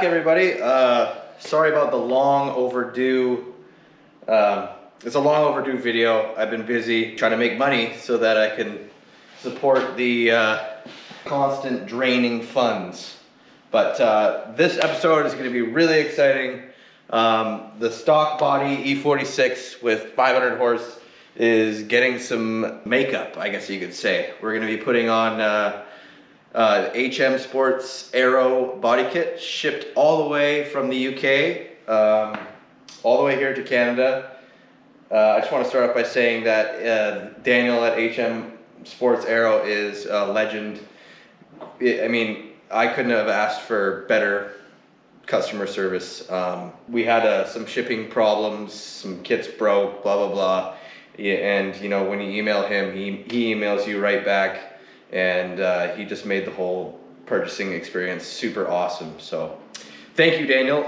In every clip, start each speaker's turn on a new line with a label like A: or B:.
A: everybody. Sorry about the long overdue, it's a long overdue video. I've been busy trying to make money so that I can support the constant draining funds. But this episode is going to be really exciting. The stock body E46 with 500 horse is getting some makeup, I guess you could say. We're going to be putting on HM Sports Aero body kit, shipped all the way from the UK, all the way here to Canada. I just want to start off by saying that Daniel at HM Sports Aero is a legend. I mean, I couldn't have asked for better customer service. We had some shipping problems, some kits broke, blah blah blah. Yeah, and you know, when you email him, he emails you right back. And he just made the whole purchasing experience super awesome. So thank you, Daniel.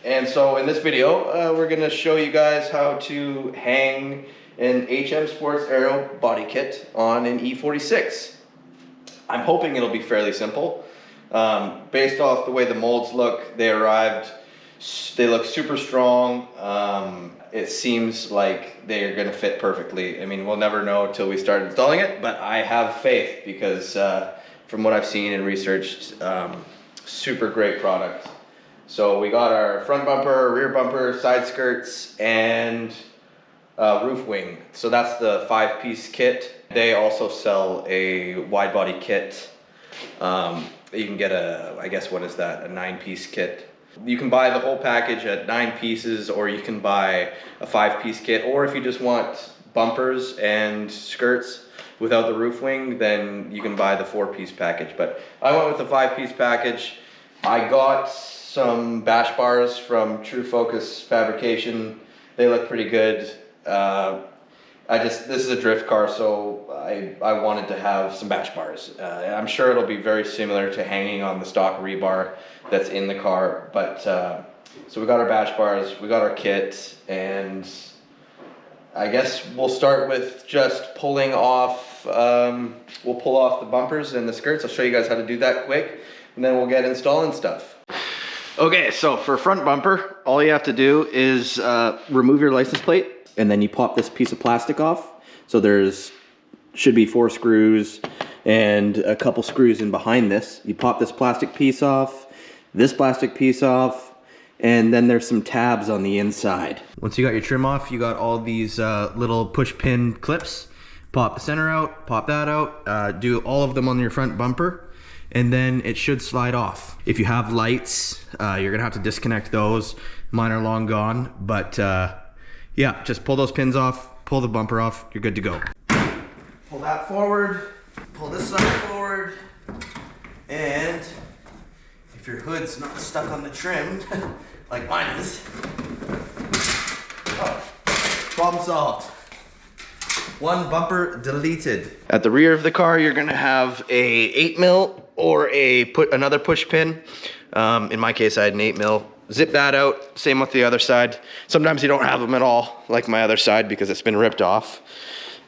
A: And so in this video, we're going to show you guys how to hang an HM Sports Aero body kit on an E46. I'm hoping it'll be fairly simple. Based off the way the molds look, they arrived, they look super strong. It seems like they're going to fit perfectly. I mean, we'll never know until we start installing it, but I have faith because from what I've seen and researched, super great product. So we got our front bumper, rear bumper, side skirts, and roof wing. So that's the 5-piece kit. They also sell a wide body kit. You can get I guess what is that, a 9-piece kit. You can buy the whole package at 9 pieces, or you can buy a 5-piece kit, or if you just want bumpers and skirts without the roof wing, then you can buy the 4-piece package. But I went with the 5-piece package. I got some bash bars from True Focus Fabrication. They look pretty good. This is a drift car, so I wanted to have some bash bars. I'm sure it'll be very similar to hanging on the stock rebar that's in the car, but so we got our bash bars, we got our kit, and I guess we'll start with just pulling off, we'll pull off the bumpers and the skirts. I'll show you guys how to do that quick, and then we'll get installing stuff. Okay, so for front bumper, all you have to do is remove your license plate, and then you pop this piece of plastic off. So should be 4 screws and a couple screws in behind this. You pop this plastic piece off, this plastic piece off, and then there's some tabs on the inside. Once you got your trim off, you got all these little push pin clips. Pop the center out, pop that out, do all of them on your front bumper, and then it should slide off. If you have lights, you're gonna have to disconnect those. Mine are long gone, but yeah, just pull those pins off, pull the bumper off, you're good to go. Pull that forward, pull this side forward, and if your hood's not stuck on the trim, like mine is, oh, problem solved. One bumper deleted. At the rear of the car, you're gonna have a 8mm or another push pin. In my case, I had an 8mm. Zip that out, same with the other side. Sometimes you don't have them at all, like my other side, because it's been ripped off.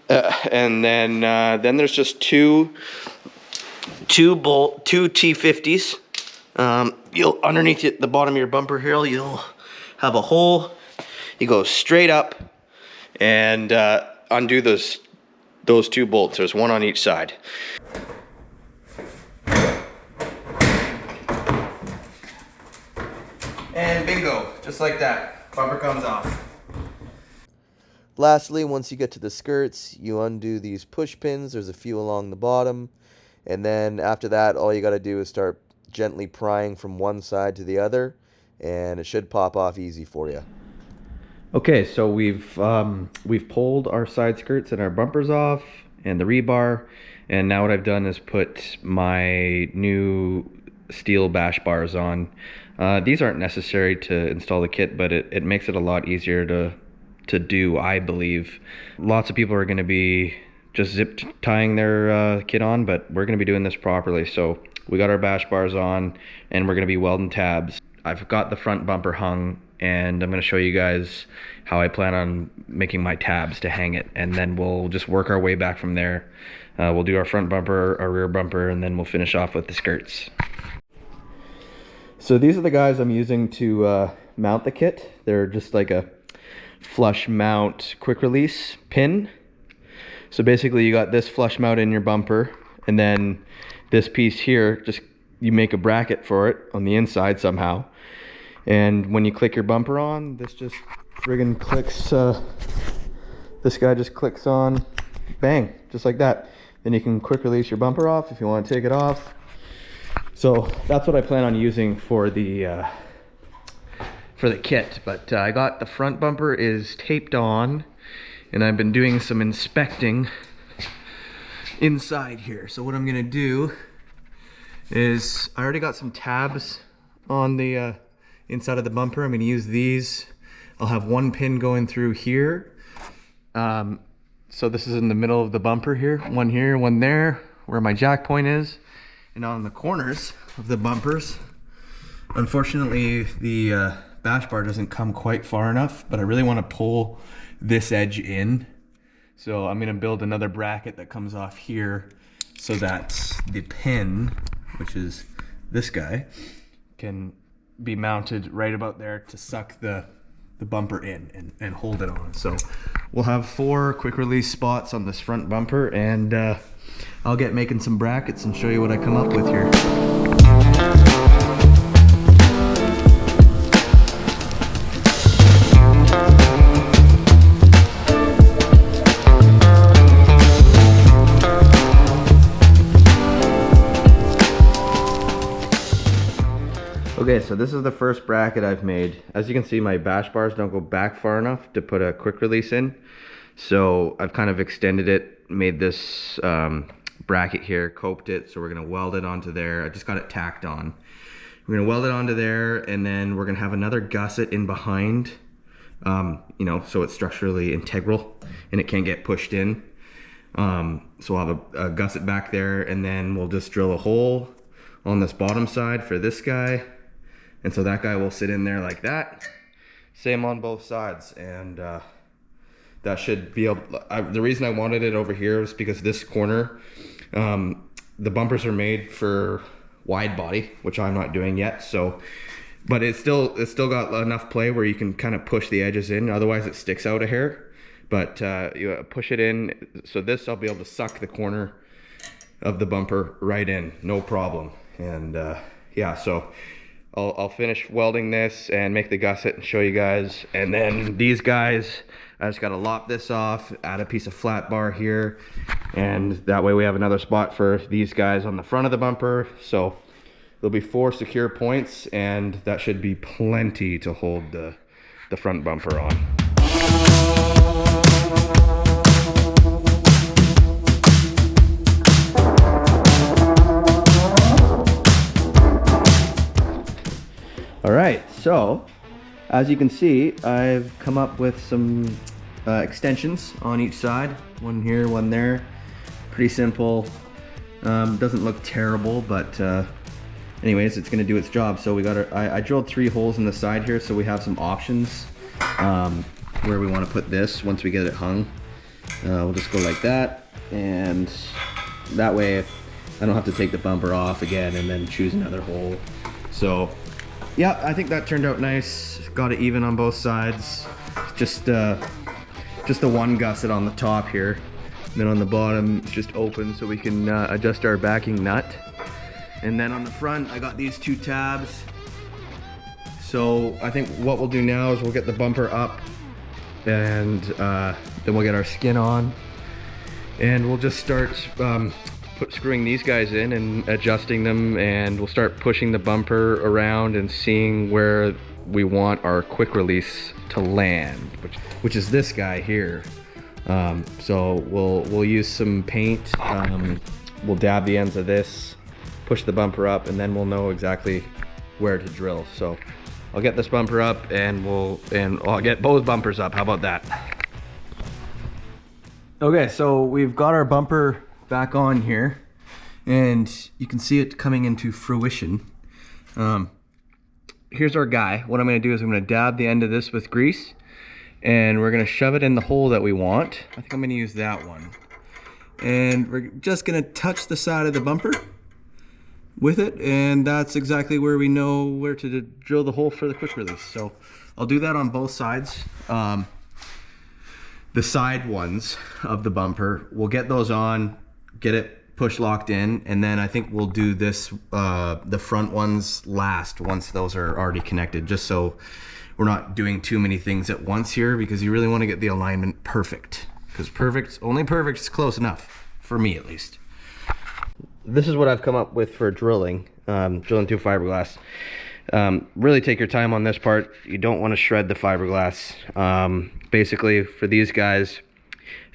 A: And then there's just two T50s. You'll underneath the bottom of your bumper here, you'll have a hole. You go straight up and undo those 2 bolts. There's one on each side. And bingo, just like that, bumper comes off.
B: Lastly, once you get to the skirts, you undo these push pins. There's a few along the bottom. And then after that, all you got to do is start gently prying from one side to the other, and it should pop off easy for you.
A: Okay, so we've pulled our side skirts and our bumpers off and the rebar, and now what I've done is put my new steel bash bars on. These aren't necessary to install the kit, but it makes it a lot easier to do, I believe. Lots of people are going to be just zip tying their kit on, but we're going to be doing this properly. So we got our bash bars on, and we're going to be welding tabs. I've got the front bumper hung, and I'm going to show you guys how I plan on making my tabs to hang it, and then we'll just work our way back from there. We'll do our front bumper, our rear bumper, and then we'll finish off with the skirts. So these are the guys I'm using to mount the kit. They're just like a flush mount quick release pin. So basically you got this flush mount in your bumper, and then this piece here, just you make a bracket for it on the inside somehow. And when you click your bumper on, this just friggin' clicks, this guy just clicks on, bang, just like that. Then you can quick release your bumper off if you want to take it off. So that's what I plan on using for the kit. But I got the front bumper is taped on, and I've been doing some inspecting inside here. So what I'm gonna do is, I already got some tabs on the inside of the bumper. I'm gonna use these. I'll have one pin going through here. So this is in the middle of the bumper here, one there, where my jack point is. And on the corners of the bumpers, unfortunately the bash bar doesn't come quite far enough, but I really want to pull this edge in. So I'm going to build another bracket that comes off here so that the pin, which is this guy, can be mounted right about there to suck the bumper in and hold it on. So we'll have 4 quick release spots on this front bumper, and I'll get making some brackets and show you what I come up with here. Okay, so this is the first bracket I've made. As you can see, my bash bars don't go back far enough to put a quick release in. So I've kind of extended it, made this bracket here, coped it, so we're gonna weld it onto there. I just got it tacked on. We're gonna weld it onto there, and then we're gonna have another gusset in behind, you know, so it's structurally integral and it can't get pushed in. So I'll have a gusset back there, and then we'll just drill a hole on this bottom side for this guy. And so that guy will sit in there like that. Same on both sides, and that should be able, the reason I wanted it over here is because this corner, the bumpers are made for wide body, which I'm not doing yet. So, but it's still got enough play where you can kind of push the edges in. Otherwise, it sticks out a hair. But you push it in. So this, I'll be able to suck the corner of the bumper right in, no problem. And yeah, so I'll finish welding this and make the gusset and show you guys. And then these guys, I just got to lop this off, add a piece of flat bar here, and that way we have another spot for these guys on the front of the bumper. So there'll be 4 secure points, and that should be plenty to hold the front bumper on. All right, so as you can see, I've come up with some extensions on each side. One here, one there. Pretty simple. Doesn't look terrible, but anyways, it's gonna do its job. So we got I drilled 3 holes in the side here, so we have some options where we want to put this once we get it hung. We'll just go like that, and that way I don't have to take the bumper off again and then choose another hole. So yeah, I think that turned out nice. Got it even on both sides. Just the one gusset on the top here. And then on the bottom, it's just open so we can adjust our backing nut. And then on the front, I got these 2 tabs. So I think what we'll do now is we'll get the bumper up, and then we'll get our skin on. And we'll just start screwing these guys in and adjusting them, and we'll start pushing the bumper around and seeing where we want our quick release to land, which is this guy here. So we'll use some paint. We'll dab the ends of this, push the bumper up, and then we'll know exactly where to drill. So I'll get this bumper up, and I'll get both bumpers up. How about that? Okay, so we've got our bumper back on here, and you can see it coming into fruition. Here's our guy. What I'm going to do is I'm going to dab the end of this with grease, and we're going to shove it in the hole that we want. I think I'm going to use that one. And we're just going to touch the side of the bumper, with it, and that's exactly where we know where to drill the hole for the quick release. So I'll do that on both sides. The side ones of the bumper, we'll get those on, get it push locked in, and then I think we'll do this, the front ones last once those are already connected, just so we're not doing too many things at once here, because you really want to get the alignment perfect, because only perfect is close enough, for me at least. This is what I've come up with for drilling, drilling through fiberglass. Really take your time on this part. You don't want to shred the fiberglass. Basically for these guys,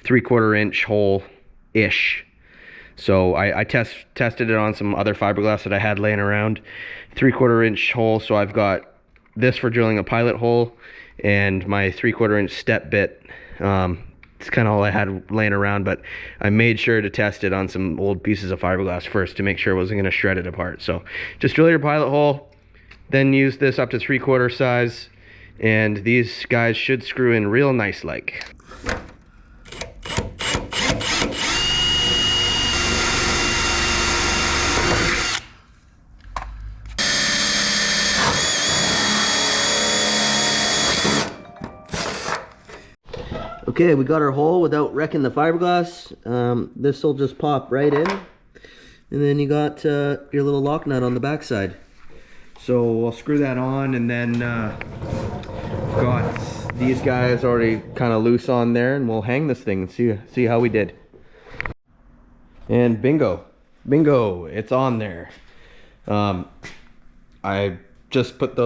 A: 3/4 inch hole-ish. So I tested it on some other fiberglass that I had laying around. 3/4 inch hole, so I've got this for drilling a pilot hole, and my 3/4 inch step bit. It's kind of all I had laying around, but I made sure to test it on some old pieces of fiberglass first to make sure it wasn't going to shred it apart. So just drill your pilot hole, then use this up to 3/4 size, and these guys should screw in real nice like. Okay, we got our hole without wrecking the fiberglass. This will just pop right in, and then you got your little lock nut on the back side. So I'll screw that on, and then got these guys already kind of loose on there, and we'll hang this thing and see how we did. And bingo, it's on there. I just put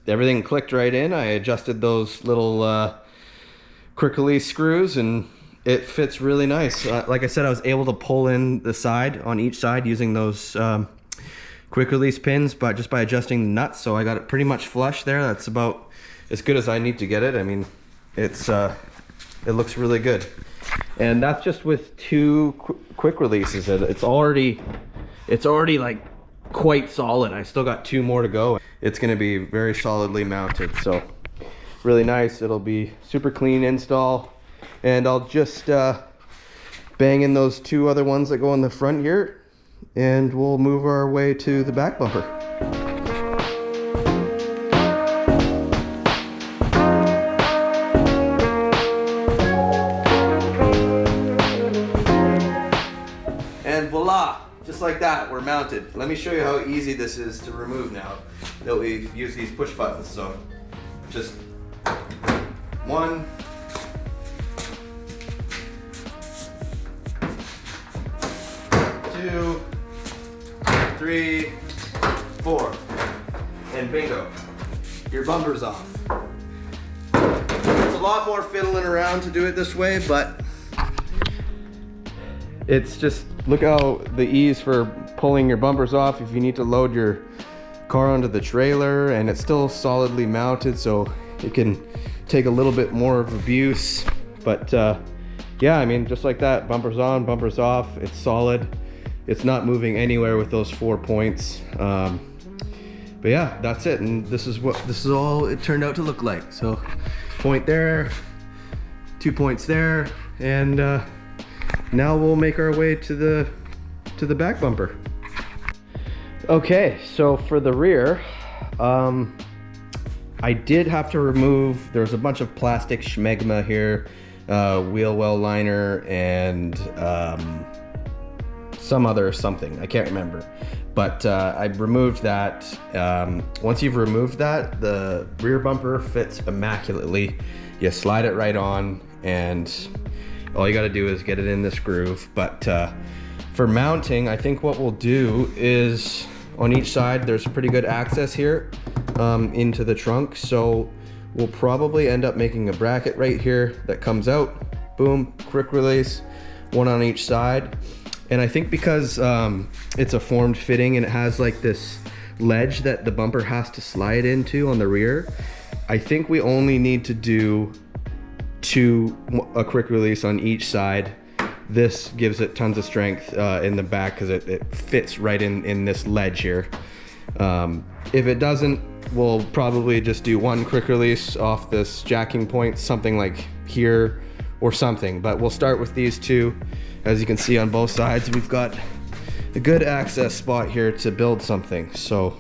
A: everything clicked right in. I adjusted those little quick release screws, and it fits really nice. Like I said, I was able to pull in the side on each side using those quick release pins, but just by adjusting the nuts, so I got it pretty much flush there. That's about as good as I need to get it. I mean, it looks really good, and that's just with 2 quick releases. It's already like quite solid. I still got 2 more to go. It's going to be very solidly mounted, so really nice. It'll be super clean install, and I'll just bang in those 2 other ones that go on the front here, and we'll move our way to the back bumper. And voila, just like that, we're mounted. Let me show you how easy this is to remove now that we've used these push buttons. So just 1, 2, 3, 4, and bingo, your bumper's off. It's a lot more fiddling around to do it this way, but it's just, look how the ease for pulling your bumpers off if you need to load your car onto the trailer, and it's still solidly mounted, so it can take a little bit more of abuse. But yeah, I mean, just like that, bumpers on, bumpers off, it's solid. It's not moving anywhere with those 4 points. But yeah, that's it, and this is all it turned out to look like. So point there, 2 points there, and now we'll make our way to the back bumper. Okay, so for the rear, I did have to remove, there's a bunch of plastic schmegma here, wheel well liner, and some other something, I can't remember. But I removed that. Once you've removed that, the rear bumper fits immaculately. You slide it right on, and all you gotta do is get it in this groove. But for mounting, I think what we'll do is, on each side, there's pretty good access here into the trunk. So we'll probably end up making a bracket right here that comes out, boom, quick release, 1 on each side. And I think because it's a formed fitting and it has like this ledge that the bumper has to slide into on the rear, I think we only need to do a quick release on each side. This gives it tons of strength in the back because it fits right in this ledge here. If it doesn't, we'll probably just do 1 quick release off this jacking point, something like here or something. But we'll start with these 2. As you can see on both sides, we've got a good access spot here to build something. So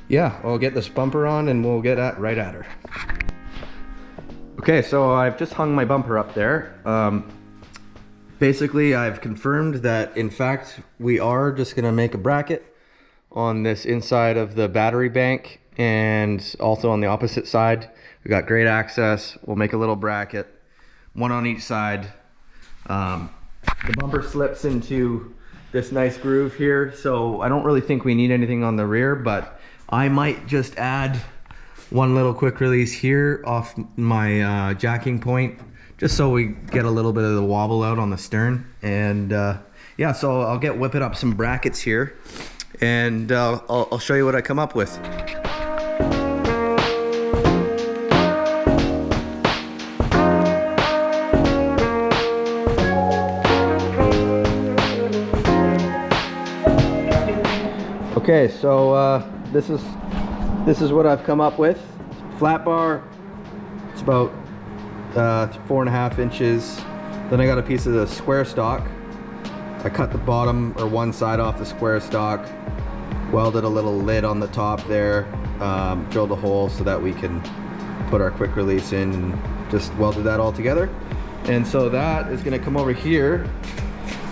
A: yeah, I'll get this bumper on and we'll get right at her. Okay, so I've just hung my bumper up there. Basically, I've confirmed that in fact we are just gonna make a bracket on this inside of the battery bank, and also on the opposite side. We got great access. We'll make a little bracket, one on each side. The bumper slips into this nice groove here, so I don't really think we need anything on the rear, but I might just add one little quick release here off my jacking point, just so we get a little bit of the wobble out on the stern. And yeah, so I'll whip up some brackets here, and I'll show you what I come up with. Okay, so this is what I've come up with. Flat bar, it's about 4.5 inches. Then I got a piece of the square stock. I cut the bottom or one side off the square stock, welded a little lid on the top there, drilled a hole so that we can put our quick release in, and just welded that all together. And so that is gonna come over here,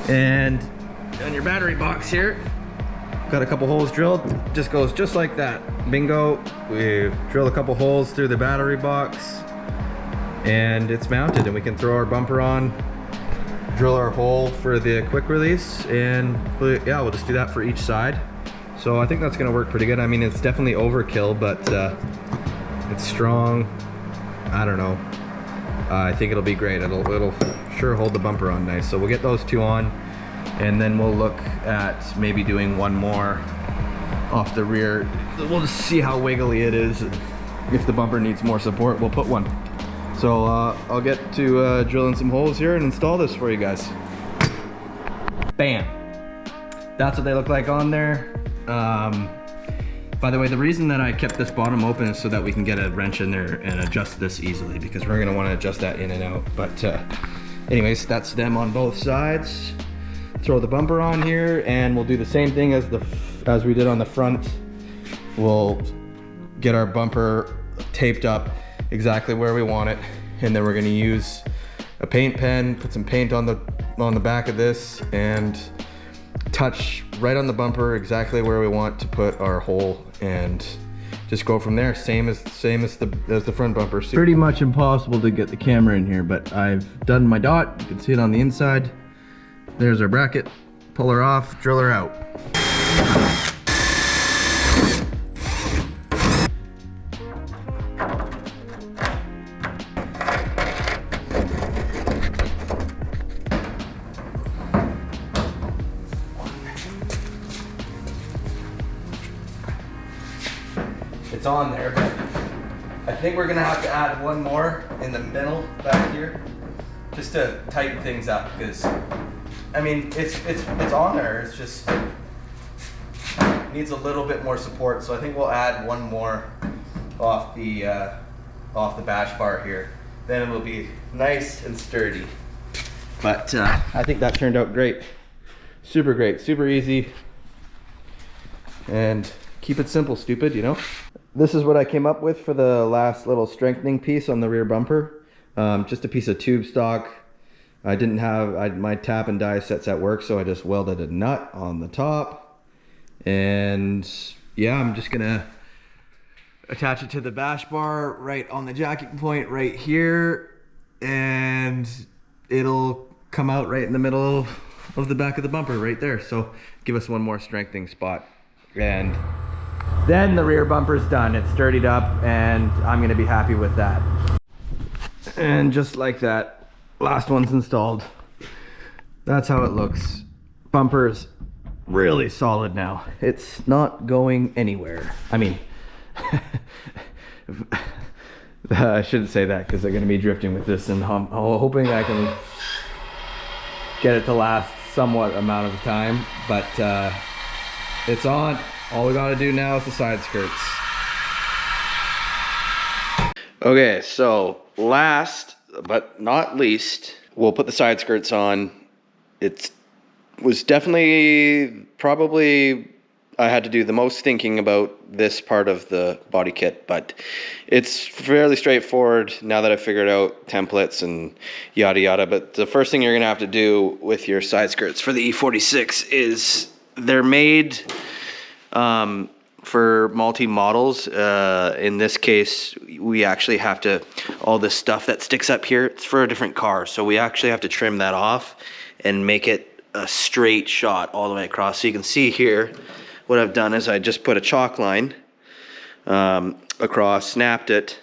A: and on your battery box here, got a couple holes drilled, just goes just like that. Bingo. We drill a couple holes through the battery box and it's mounted, and we can throw our bumper on, drill our hole for the quick release, and yeah, we'll just do that for each side. So I think that's gonna work pretty good. I mean, it's definitely overkill, but it's strong. I don't know. I think it'll be great. It'll sure hold the bumper on nice. So we'll get those two on, and then we'll look at maybe doing one more off the rear. We'll just see how wiggly it is. If the bumper needs more support, we'll put one. So I'll get to drilling some holes here and install this for you guys. Bam. That's what they look like on there. By the way, the reason that I kept this bottom open is so that we can get a wrench in there and adjust this easily, because we're gonna wanna adjust that in and out. But anyways, that's them on both sides. Throw the bumper on here, and we'll do the same thing as we did on the front. We'll get our bumper taped up exactly where we want it, and then we're gonna use a paint pen, put some paint on the back of this, and touch right on the bumper exactly where we want to put our hole, and just go from there. Same as the front bumper. Pretty much impossible to get the camera in here, but I've done my dot. You can see it on the inside. There's our bracket. Pull her off, drill her out. It's on there, but I think we're gonna have to add one more in the middle back here, just to tighten things up, because I mean, it's on there. It's just needs a little bit more support. So I think we'll add one more off the bash bar here. Then it'll be nice and sturdy. But I think that turned out great. Super great, super easy. And keep it simple, stupid, you know? This is what I came up with for the last little strengthening piece on the rear bumper. Just a piece of tube stock. I didn't have my tap and die sets at work, so I just welded a nut on the top. And yeah, I'm just gonna attach it to the bash bar right on the jacking point right here, and it'll come out right in the middle of the back of the bumper right there. So give us one more strengthening spot, and then the rear bumper's done. It's sturdied up, and I'm gonna be happy with that. And just like that, last one's installed. That's how it looks. Bumper's really solid now. It's not going anywhere. I mean, I shouldn't say that, because they're gonna be drifting with this, and I'm hoping I can get it to last somewhat amount of time, but it's on. All we gotta do now is the side skirts. Okay, so last but not least, we'll put the side skirts on. It's was definitely probably I had to do the most thinking about this part of the body kit, but it's fairly straightforward now that I've figured out templates and yada yada. But the first thing you're gonna have to do with your side skirts for the E46 is they're made for multi-models. In this case, we actually have to, all this stuff that sticks up here, it's for a different car. So we actually have to trim that off and make it a straight shot all the way across. So you can see here, what I've done is I just put a chalk line across, snapped it.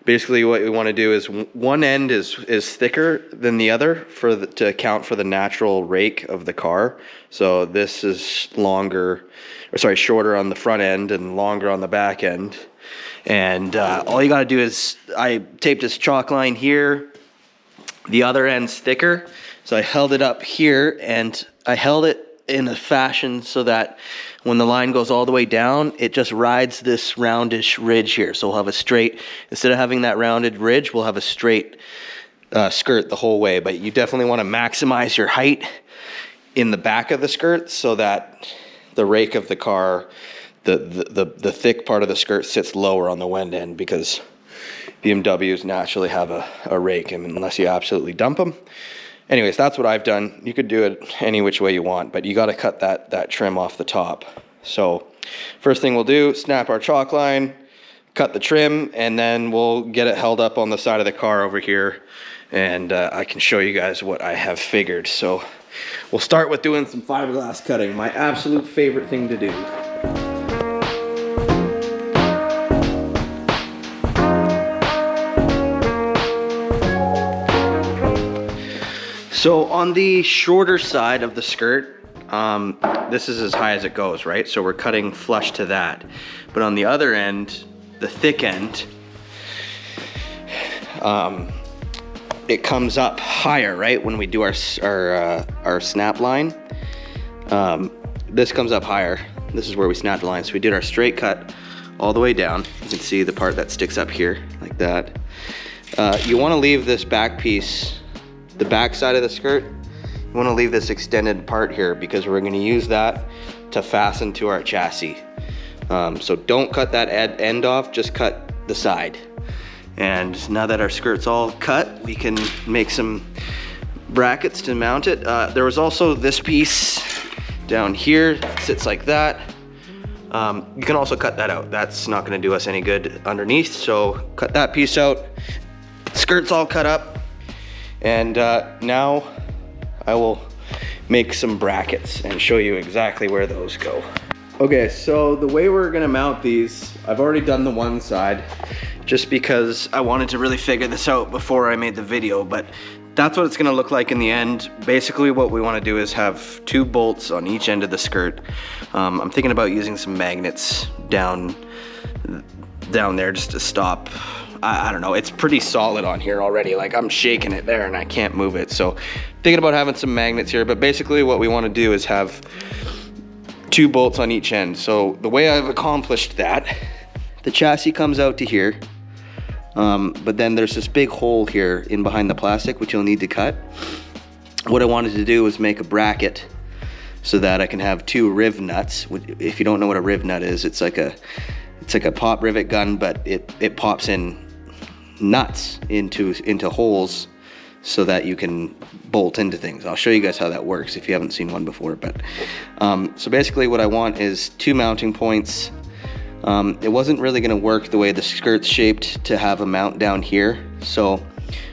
A: Basically what we want to do is one end is thicker than the other to account for the natural rake of the car. So this is shorter on the front end and longer on the back end. And all you got to do is I taped this chalk line here. The other end's thicker. So I held it up here and I held it in a fashion so that when the line goes all the way down, it just rides this roundish ridge here. So we'll have a straight, instead of having that rounded ridge, we'll have a straight skirt the whole way. But you definitely want to maximize your height in the back of the skirt so that the rake of the car, the thick part of the skirt sits lower on the wind end, because BMWs naturally have a rake, and unless you absolutely dump them. Anyways, that's what I've done. You could do it any which way you want, but you got to cut that trim off the top. So first thing we'll do, snap our chalk line, cut the trim, and then we'll get it held up on the side of the car over here, and I can show you guys what I have figured. So we'll start with doing some fiberglass cutting, my absolute favorite thing to do. So on the shorter side of the skirt, this is as high as it goes, right? So we're cutting flush to that. But on the other end, the thick end, it comes up higher, right? When we do our snap line, this comes up higher. This is where we snap the line. So we did our straight cut all the way down. You can see the part that sticks up here like that. You want to leave this back piece, the back side of the skirt, you want to leave this extended part here because we're going to use that to fasten to our chassis. So don't cut that end off, just cut the side. And now that our skirt's all cut, we can make some brackets to mount it. There was also this piece down here, it sits like that. You can also cut that out. That's not going to do us any good underneath, so cut that piece out. Skirt's all cut up. And now I will make some brackets and show you exactly where those go. Okay, so the way we're gonna mount these, I've already done the one side just because I wanted to really figure this out before I made the video, but that's what it's gonna look like in the end. Basically what we wanna do is have 2 bolts on each end of the skirt. I'm thinking about using some magnets down there just to stop. I don't know, it's pretty solid on here already. Like, I'm shaking it there and I can't move it. So thinking about having some magnets here, but basically what we want to do is have 2 bolts on each end. So the way I've accomplished that, the chassis comes out to here, but then there's this big hole here in behind the plastic, which you'll need to cut. What I wanted to do was make a bracket so that I can have 2 riv nuts. If you don't know what a riv nut is, it's like a pop rivet gun, but it pops in nuts into holes so that you can bolt into things. I'll show you guys how that works if you haven't seen one before. But so basically what I want is 2 mounting points. It wasn't really going to work the way the skirt's shaped to have a mount down here. So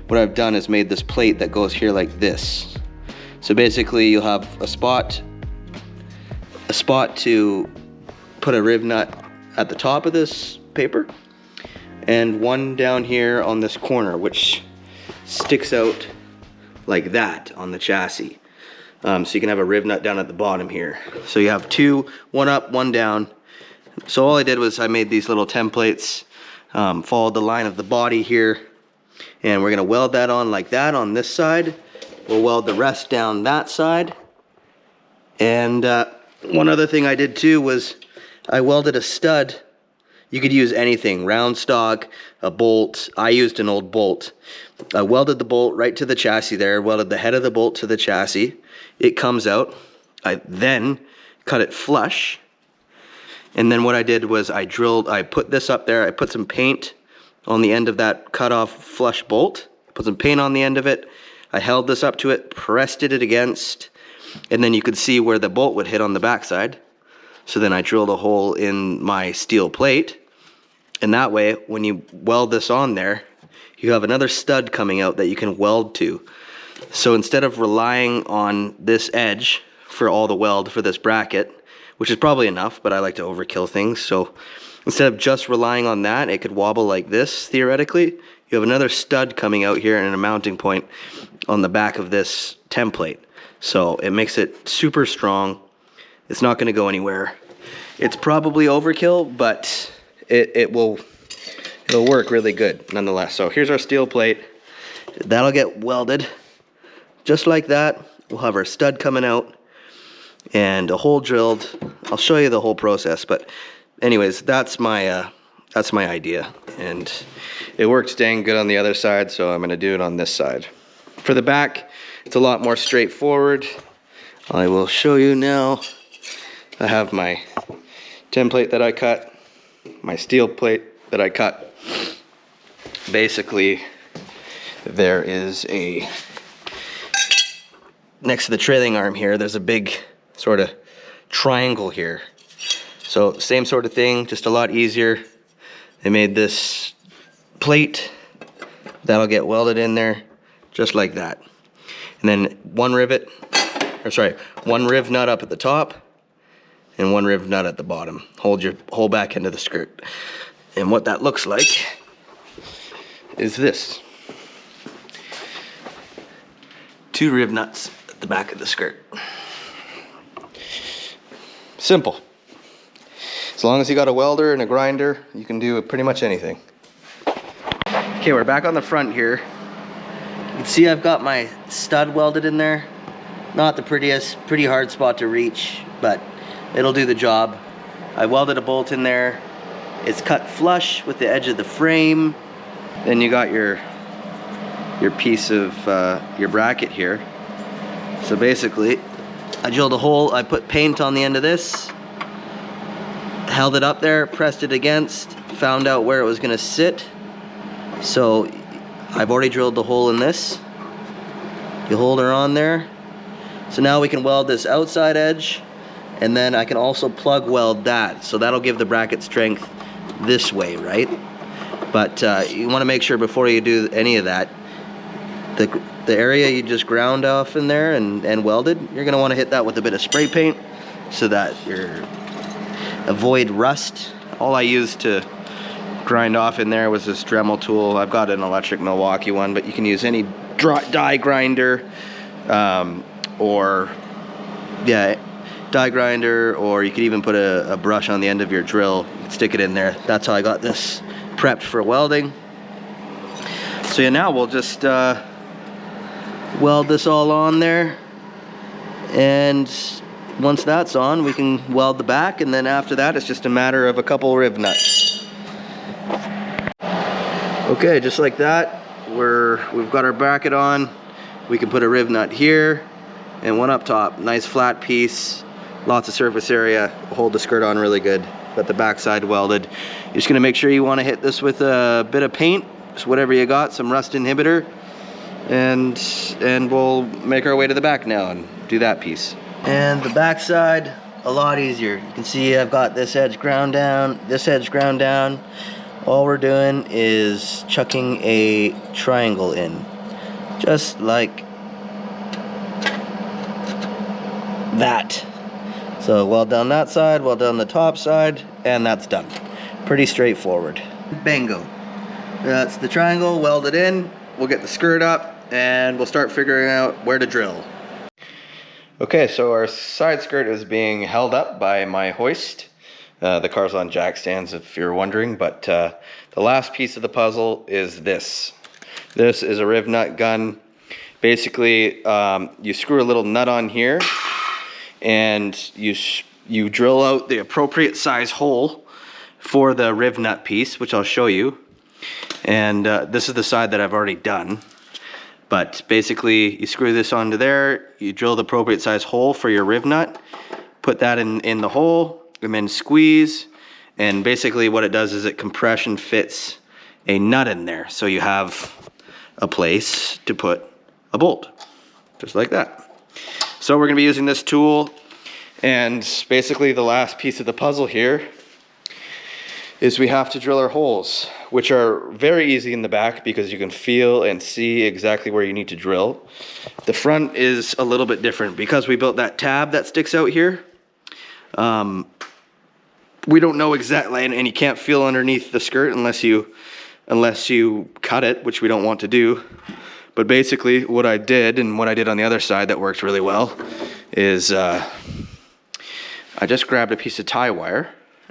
A: what I've done is made this plate that goes here like this. So basically you'll have a spot to put a riv nut at the top of this paper, and one down here on this corner, which sticks out like that on the chassis. So you can have a riv nut down at the bottom here. So you have 2, one up, one down. So all I did was I made these little templates, followed the line of the body here, and we're gonna weld that on like that on this side. We'll weld the rest down that side. And one other thing I did too was I welded a stud. You could use anything, round stock, a bolt. I used an old bolt. I welded the bolt right to the chassis there, welded the head of the bolt to the chassis. It comes out. I then cut it flush. And then what I did was I put this up there, I put some paint on the end of that cut off flush bolt, put some paint on the end of it, I held this up to it, pressed it against, and then you could see where the bolt would hit on the backside. So then I drilled a hole in my steel plate, and that way, when you weld this on there, you have another stud coming out that you can weld to. So instead of relying on this edge for all the weld for this bracket, which is probably enough, but I like to overkill things, so instead of just relying on that, it could wobble like this, theoretically. You have another stud coming out here and a mounting point on the back of this template. So it makes it super strong. It's not gonna go anywhere. It's probably overkill, but it'll work really good nonetheless. So here's our steel plate. That'll get welded just like that. We'll have our stud coming out and a hole drilled. I'll show you the whole process, but anyways, that's my idea, and it works dang good on the other side, so I'm gonna do it on this side. For the back, it's a lot more straightforward. I will show you now. I have my template that I cut, my steel plate that I cut. Basically, there is next to the trailing arm here, there's a big sort of triangle here. So same sort of thing, just a lot easier. They made this plate that'll get welded in there just like that. And then one riv nut up at the top and one riv nut at the bottom. Hold your whole back end of the skirt. And what that looks like is this. 2 riv nuts at the back of the skirt. Simple. As long as you got a welder and a grinder, you can do pretty much anything. Okay, we're back on the front here. You can see I've got my stud welded in there. Not the prettiest, pretty hard spot to reach, but it'll do the job. I welded a bolt in there. It's cut flush with the edge of the frame. Then you got your piece of your bracket here. So basically, I drilled a hole, I put paint on the end of this, held it up there, pressed it against, found out where it was gonna sit. So I've already drilled the hole in this. You hold her on there. So now we can weld this outside edge, and then I can also plug weld that. So that'll give the bracket strength this way, right? But you wanna make sure before you do any of that, the area you just ground off in there and welded, you're gonna wanna hit that with a bit of spray paint so that you're avoid rust. All I used to grind off in there was this Dremel tool. I've got an electric Milwaukee one, but you can use any die grinder or die grinder, or you could even put a brush on the end of your drill, stick it in there. That's how I got this prepped for welding. So yeah, now we'll just weld this all on there, and once that's on, we can weld the back, and then after that, it's just a matter of a couple riv nuts. Okay, just like that, we've got our bracket on. We can put a riv nut here and one up top. Nice flat piece, lots of surface area, hold the skirt on really good. Got the backside welded. You're just gonna make sure you wanna hit this with a bit of paint, just whatever you got, some rust inhibitor, and we'll make our way to the back now and do that piece. And the back side, a lot easier. You can see I've got this edge ground down, this edge ground down. All we're doing is chucking a triangle in, just like that. So weld down that side, weld down the top side, and that's done. Pretty straightforward. Bingo. That's the triangle welded in. We'll get the skirt up and we'll start figuring out where to drill. Okay, so our side skirt is being held up by my hoist. The car's on jack stands if you're wondering, but the last piece of the puzzle is this. This is a riv nut gun. Basically, you screw a little nut on here and you drill out the appropriate size hole for the riv nut piece, which I'll show you. And this is the side that I've already done. But basically, you screw this onto there, you drill the appropriate size hole for your riv nut, put that in the hole, and then squeeze. And basically what it does is it compression fits a nut in there. So you have a place to put a bolt, just like that. So we're gonna be using this tool, and basically the last piece of the puzzle here is we have to drill our holes, which are very easy in the back because you can feel and see exactly where you need to drill. The front is a little bit different because we built that tab that sticks out here. We don't know exactly, and you can't feel underneath the skirt unless you cut it, which we don't want to do. But basically what I did, and what I did on the other side that worked really well, is I just grabbed a piece of tie wire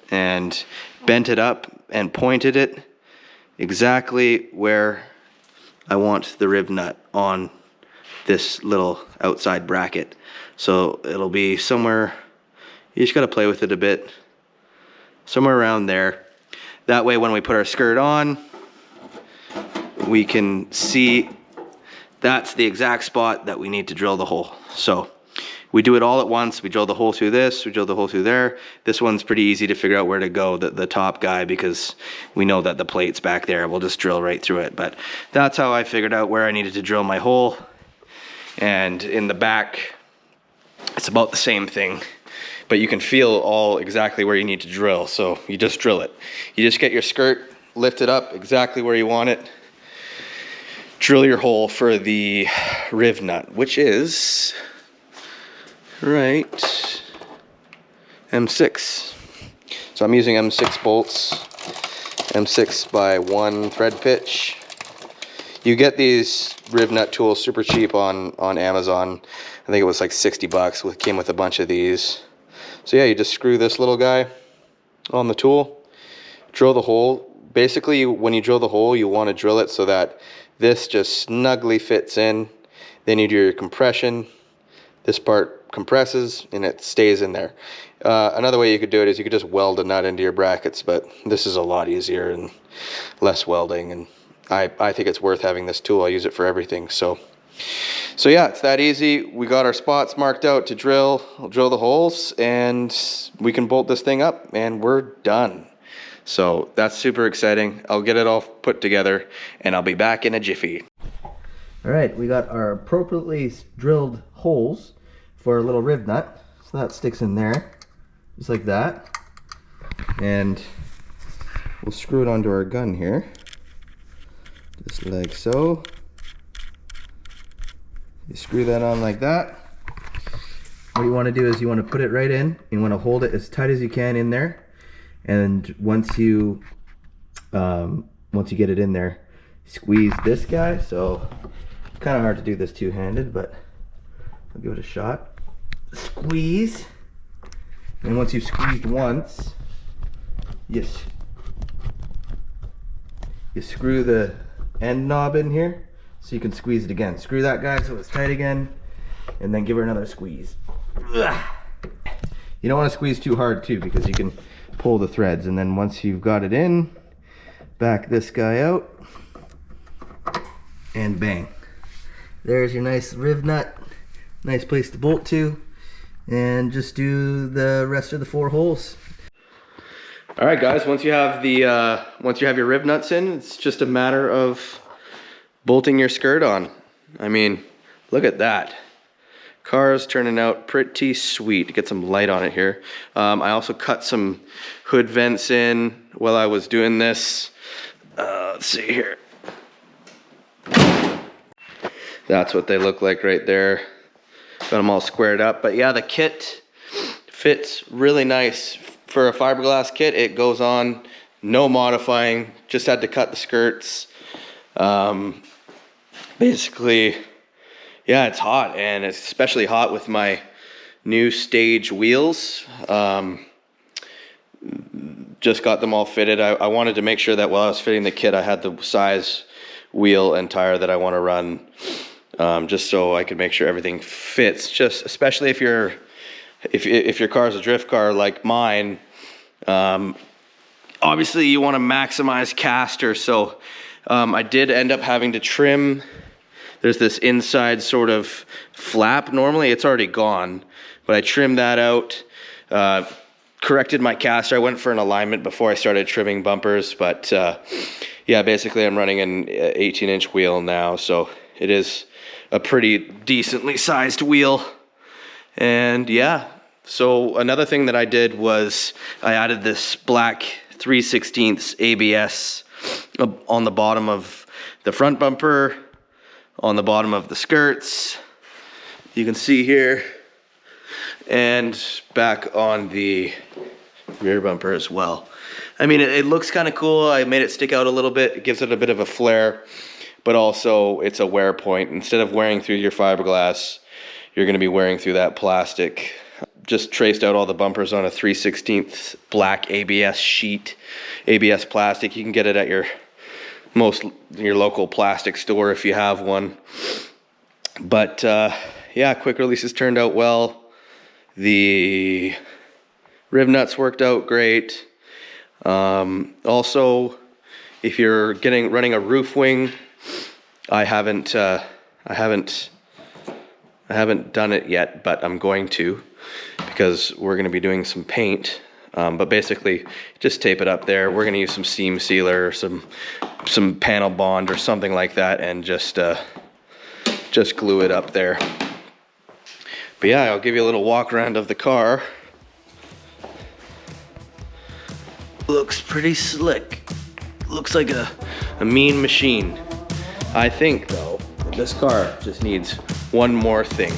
A: and bent it up and pointed it exactly where I want the rib nut on this little outside bracket. So it'll be somewhere, you just gotta play with it a bit, somewhere around there. That way when we put our skirt on, we can see that's the exact spot that we need to drill the hole. So we do it all at once. We drill the hole through this, we drill the hole through there. This one's pretty easy to figure out where to go, the top guy, because we know that the plate's back there. We'll just drill right through it. But that's how I figured out where I needed to drill my hole. And in the back, it's about the same thing, but you can feel all exactly where you need to drill. So you just drill it. You just get your skirt, lift it up exactly where you want it, drill your hole for the riv nut, which is right M6. So I'm using M6 bolts, M6 by 1 thread pitch. You get these riv nut tools super cheap on Amazon. I think it was like 60 bucks. Came with a bunch of these. So yeah, you just screw this little guy on the tool, drill the hole. Basically, when you drill the hole, you want to drill it so that this just snugly fits in. Then you do your compression. This part compresses and it stays in there. Another way you could do it is you could just weld a nut into your brackets, but this is a lot easier and less welding, and I think it's worth having this tool. I use it for everything. So yeah, it's that easy. We got our spots marked out to drill. I'll drill the holes and we can bolt this thing up and we're done. So that's super exciting. I'll get it all put together and I'll be back in a jiffy. All right, we got our appropriately drilled holes for a little rib nut. So that sticks in there, just like that. And we'll screw it onto our gun here, just like so. You screw that on like that. What you want to do is you want to put it right in. You want to hold it as tight as you can in there. And once you get it in there, squeeze this guy. So it's kind of hard to do this two-handed, but I'll give it a shot. Squeeze. And once you've squeezed once, you screw the end knob in here so you can squeeze it again. Screw that guy so it's tight again, and then give her another squeeze. Ugh. You don't want to squeeze too hard too, because you can pull the threads. And then once you've got it in, back this guy out, and bang. There's your nice riv nut. Nice place to bolt to, and just do the rest of the 4 holes. All right, guys. Once you have your riv nuts in, it's just a matter of bolting your skirt on. I mean, look at that. Car's turning out pretty sweet. Get some light on it here. I also cut some hood vents in while I was doing this. Let's see here. That's what they look like right there. Got them all squared up. But yeah, the kit fits really nice. For a fiberglass kit, it goes on, no modifying. Just had to cut the skirts. Basically, yeah, it's hot, and it's especially hot with my new stage wheels. Just got them all fitted. I wanted to make sure that while I was fitting the kit, I had the size wheel and tire that I want to run, just so I could make sure everything fits. Just especially if your car is a drift car like mine, obviously you want to maximize caster. So I did end up having to trim there's this inside sort of flap. Normally it's already gone, but I trimmed that out, corrected my caster. I went for an alignment before I started trimming bumpers, but yeah, basically I'm running an 18-inch wheel now, so it is a pretty decently sized wheel. And yeah, so another thing that I did was I added this black 3/16 ABS on the bottom of the front bumper, on the bottom of the skirts, you can see here, and back on the rear bumper as well. I mean, it looks kind of cool. I made it stick out a little bit. It gives it a bit of a flare, but also it's a wear point. Instead of wearing through your fiberglass, you're going to be wearing through that plastic. Just traced out all the bumpers on a 3/16 black ABS sheet, ABS plastic. You can get it at your local plastic store if you have one. But yeah, quick releases turned out well. The riv nuts worked out great. Also, if you're running a roof wing, I haven't done it yet, but I'm going to, because we're going to be doing some paint. But basically, just tape it up there. We're going to use some seam sealer or some panel bond or something like that, and just glue it up there. But yeah, I'll give you a little walk around of the car. Looks pretty slick. Looks like a mean machine. I think though, this car just needs one more thing.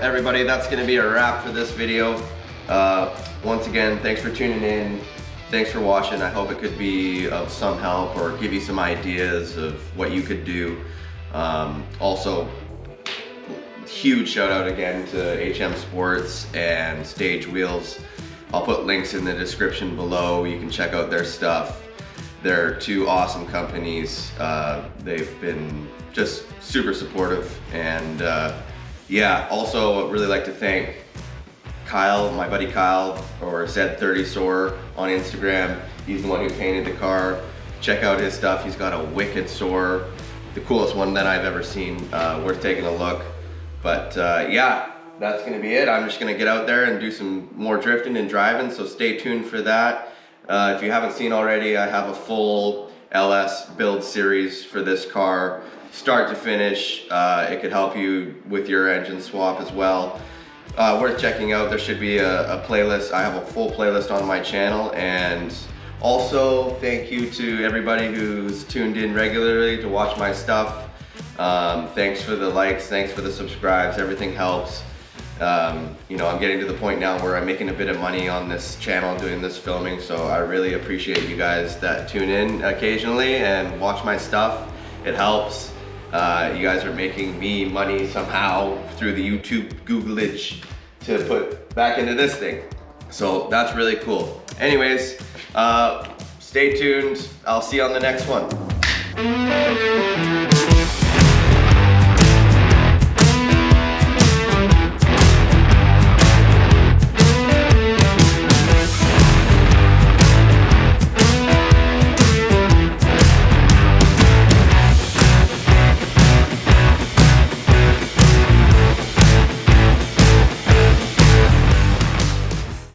A: Everybody, that's going to be a wrap for this video. Once again, thanks for tuning in. Thanks for watching. I hope it could be of some help or give you some ideas of what you could do. Also, huge shout out again to HM Sports and Stage Wheels. I'll put links in the description below. You can check out their stuff. They're two awesome companies. They've been just super supportive, and yeah, also I'd really like to thank Kyle, my buddy Kyle, or Z30 Soar on Instagram. He's the one who painted the car. Check out his stuff. He's got a wicked Soar, the coolest one that I've ever seen. Worth taking a look. But yeah, that's gonna be it. I'm just gonna get out there and do some more drifting and driving, so stay tuned for that. If you haven't seen already, I have a full LS build series for this car, start to finish. It could help you with your engine swap as well. Worth checking out. There should be a playlist. I have a full playlist on my channel. And also thank you to everybody who's tuned in regularly to watch my stuff. Thanks for the likes, thanks for the subscribes, everything helps. You know, I'm getting to the point now where I'm making a bit of money on this channel doing this filming, so I really appreciate you guys that tune in occasionally and watch my stuff. It helps. You guys are making me money somehow through the YouTube Googlage to put back into this thing. So that's really cool. Anyways, stay tuned. I'll see you on the next one.